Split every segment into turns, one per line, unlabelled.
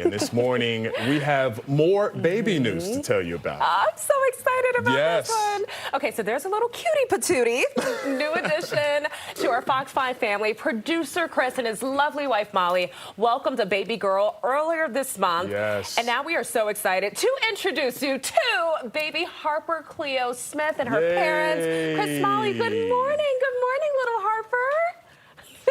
And this morning, we have more baby news to tell you about.
I'm so excited about
Yes.
this one. Okay, so there's a little cutie patootie, new addition to our Fox 5 family. Producer Chris and his lovely wife Molly welcomed a baby girl earlier this month.
Yes.
And now we are so excited to introduce you to baby Harper Cleo Smith and her
Yay.
parents. Chris, Molly, good morning. Good morning, little Harper.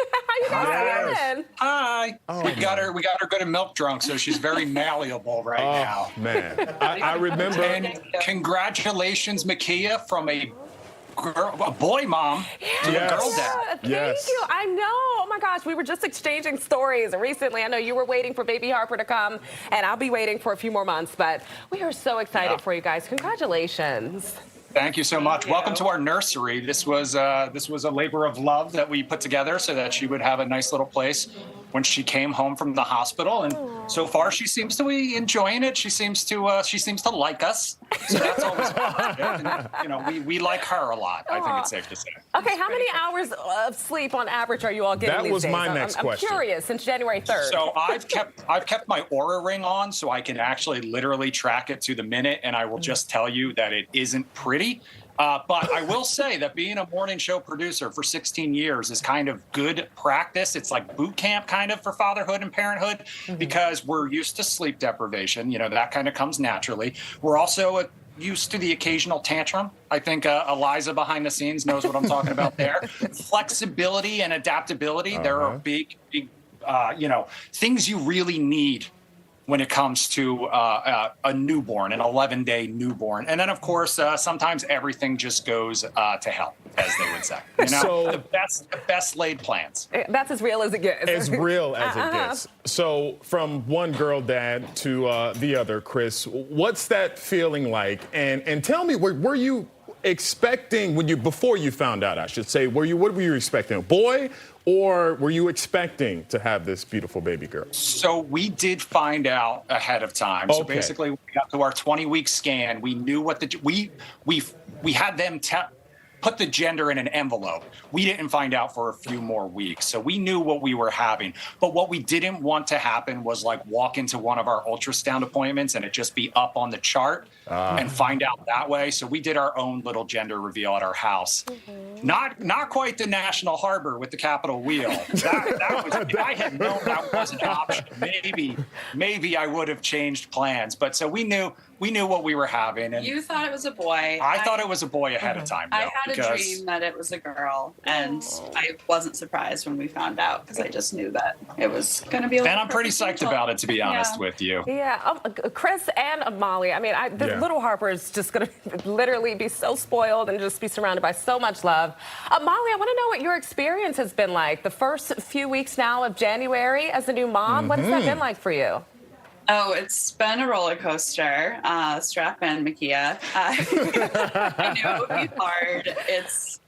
How you guys feeling?
Hi.
Oh,
we got her good and milk drunk, so she's very malleable right now.
Oh, man. I remember.
And congratulations, Makia, from a boy mom to
Yes.
a girl dad.
Thank
Yes.
you. I know. Oh my gosh, we were just exchanging stories recently. I know you were waiting for baby Harper to come, and I'll be waiting for a few more months. But we are so excited for you guys. Congratulations.
Thank you so much. Welcome to our nursery. This was a labor of love that we put together so that she would have a nice little place when she came home from the hospital. And so far, she seems to be enjoying it. She seems to like us. So that's always positive. And, we like her a lot. I think it's safe to say.
Okay, how many hours of sleep on average are you all getting
That
these
was
days?
my next question.
I'm curious. Since January 3rd.
So I've kept my Aura ring on so I can actually literally track it to the minute, and I will just tell you that it isn't pretty. But I will say that being a morning show producer for 16 years is kind of good practice. It's like boot camp kind of for fatherhood and parenthood because we're used to sleep deprivation. That kind of comes naturally. We're also used to the occasional tantrum. I think Eliza behind the scenes knows what I'm talking about there. Flexibility and adaptability. There are big, things you really need when it comes to a newborn, an 11-day newborn. And then, of course, sometimes everything just goes to hell, as they would say.
So,
the best laid plans.
That's as real as it gets.
As real as it gets. So from one girl dad to the other, Chris, what's that feeling like? And tell me, were you expecting, before you found out, I should say, what were you expecting, a boy? Or were you expecting to have this beautiful baby girl?
So we did find out ahead of time.
Okay.
So basically, when we got to our 20-week scan, we knew what we had them put the gender in an envelope. We didn't find out for a few more weeks. So we knew what we were having. But what we didn't want to happen was like walk into one of our ultrasound appointments and it just be up on the chart and find out that way. So we did our own little gender reveal at our house. Not quite the National Harbor with the Capitol wheel. That was, if I had known that was an option, maybe I would have changed plans. But so we knew what we were having. And
you thought it was a boy.
I thought it was a boy ahead of time.
I had a dream that it was a girl, and I wasn't surprised when we found out because I just knew that it was going to be a little.
And I'm pretty psyched about it, to be honest with you.
Yeah, Chris and Molly. I mean, the little Harper is just going to literally be so spoiled and just be surrounded by so much love. Molly, I want to know what your experience has been like the first few weeks now of January as a new mom. What has that been like for you?
Oh, it's been a roller coaster. Strap in, Makia. I knew it would be hard. It's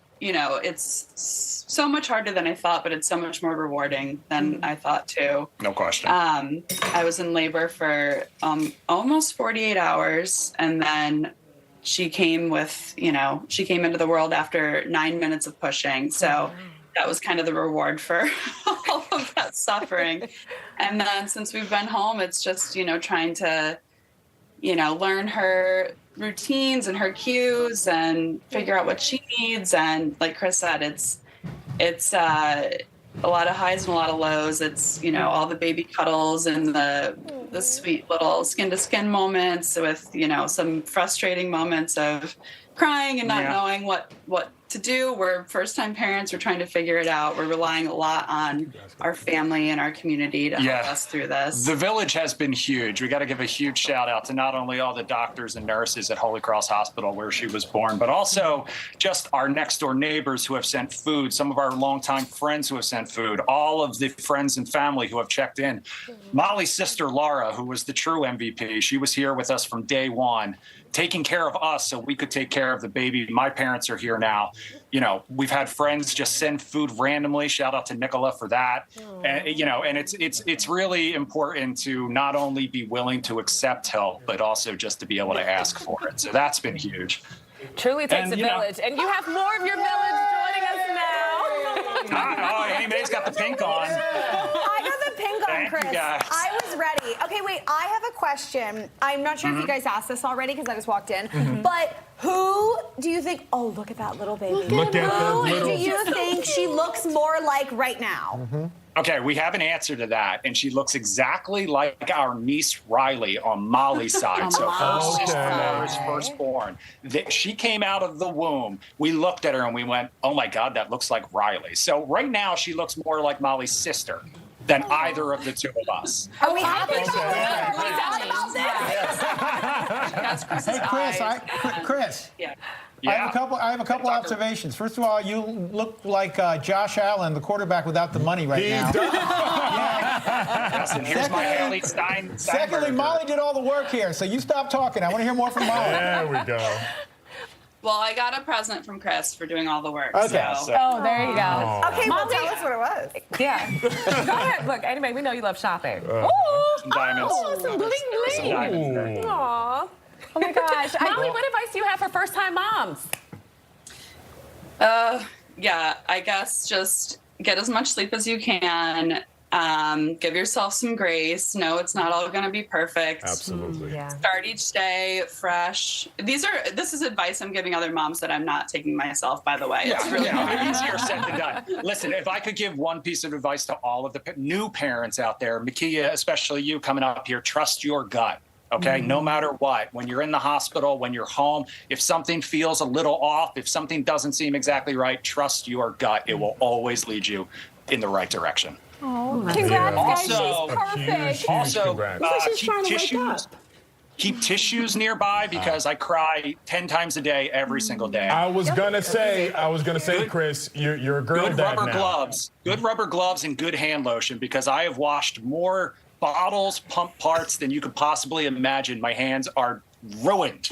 so much harder than I thought, but it's so much more rewarding than I thought too.
No question.
I was in labor for almost 48 hours, and then she came into the world after 9 minutes of pushing. So that was kind of the reward for all of that suffering. And then since we've been home, it's just, trying to, learn her routines and her cues and figure out what she needs. And like Chris said, it's a lot of highs and a lot of lows. It's, all the baby cuddles and the sweet little skin to skin moments with, some frustrating moments of crying and not knowing what to do. We're first-time parents. We're trying to figure it out. We're relying a lot on our family and our community to help us through this.
The village has been huge. We got to give a huge shout out to not only all the doctors and nurses at Holy Cross Hospital where she was born, but also just our next door neighbors who have sent food, some of our longtime friends who have sent food, all of the friends and family who have checked in. Molly's sister, Laura, who was the true MVP, she was here with us from day one, taking care of us so we could take care of the baby. My parents are here now. We've had friends just send food randomly. Shout out to Nicola for that. And, and it's really important to not only be willing to accept help, but also just to be able to ask for it. So that's been huge.
Truly takes a village. And you have more of your village joining us now.
Oh, Amy Mae's got the pink on.
I got the pink on.
Thank you,
Chris.
guys.
I was ready. Okay, wait. I have a question. I'm not sure if you guys asked this already because I just walked in. But who do you think? Oh, look at that little baby.
Look at the
Who
little.
do you think she looks more like right now?
Okay, we have an answer to that, and she looks exactly like our niece Riley on Molly's side. So her sister Laura's firstborn. She came out of the womb. We looked at her and we went, "Oh my God, that looks like Riley." So right now she looks more like Molly's sister than either of the two of us.
Are we happy about
That's Chris's
Hey, Chris.
eyes.
Chris.
Yeah.
I have a couple observations. First of all, you look like Josh Allen, the quarterback without the money right now.
Yes, and here's my Haley Stein.
Secondly, Molly did all the work here, so you stop talking. I want to hear more from Molly.
There we go.
Well, I got a present from Chris for doing all the work.
Okay.
So.
Oh, there you go.
Okay, well,
Molly-
tell us what it was.
Yeah. Go ahead. Look, anyway, we know you love shopping.
Some diamonds.
Oh, some bling
Some
bling.
diamonds there.
Aw. Oh my gosh. Molly, what advice do you have for first-time moms?
Yeah, I guess just get as much sleep as you can. Give yourself some grace. No, it's not all going to be perfect.
Absolutely.
Yeah.
Start each day fresh. This is advice I'm giving other moms that I'm not taking myself, by the way. It's really hard.
Easier said than done. Listen, if I could give one piece of advice to all of the new parents out there, Makia, especially you coming up here, trust your gut. Okay, no matter what, when you're in the hospital, when you're home, if something feels a little off, if something doesn't seem exactly right, trust your gut. It will always lead you in the right direction.
Congrats, guys.
Also-
She's perfect.
Huge
Also,
congrats.
she's trying to wake up.
keep tissues nearby because I cry 10 times a day, every single day.
I was gonna say, Chris, you're a girl
Good
dad
rubber
now.
gloves, and good hand lotion because I have washed more bottles, pump parts than you could possibly imagine. My hands are ruined.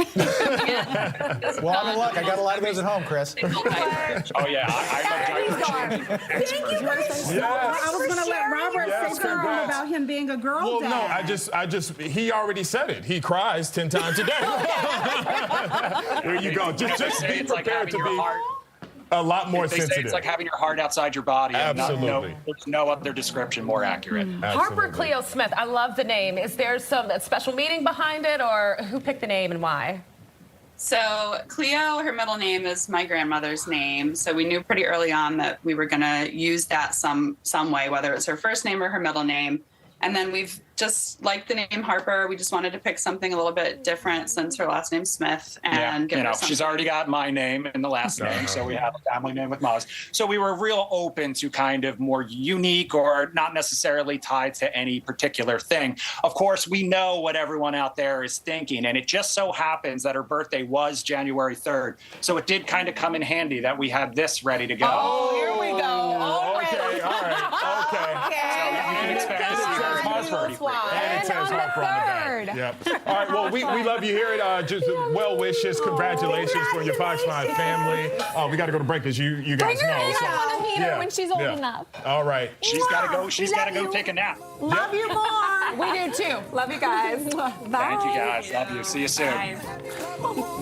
Well, I'm in luck. I got a lot of those at home, Chris.
Oh yeah, I'm a diaper changing expert.
Thank you guys so
Yes.
much
I was going to let Robert
Yes,
say something
congrats.
about him being a girl
Well,
dad.
no, I just, he already said it. He cries 10 times a day. There you go. Just
They say
be
it's like
prepared
having
to
your
be
heart.
a lot more
They say
sensitive.
it's like having your heart outside your body. And
Absolutely.
there's no other description more accurate.
Harper
Absolutely.
Cleo Smith, I love the name. Is there some special meaning behind it, or who picked the name and why?
So Cleo, her middle name is my grandmother's name. So we knew pretty early on that we were going to use that some way, whether it's her first name or her middle name. And then we've just liked the name Harper. We just wanted to pick something a little bit different since her last name's Smith. And give her something.
She's already got my name and the last name, so we have a family name with Molly's. So we were real open to kind of more unique or not necessarily tied to any particular thing. Of course, we know what everyone out there is thinking, and it just so happens that her birthday was January 3rd. So it did kind of come in handy that we had this ready to go.
Oh, here we go.
Okay, all right, okay.
So you can expect to see her Harper.
And it says
on the
Harper on the back.
third.
Yep. All right, well, we love you here. Just well wishes, congratulations for your Fox 5 family. We got to go to break, as you guys know.
I
so-
want to meet her when she's old enough.
All right.
She's got to go. She's got to go take a nap.
Love you more.
We do too. Love you guys. Bye.
Thank you guys. Love you. See you soon.
Bye.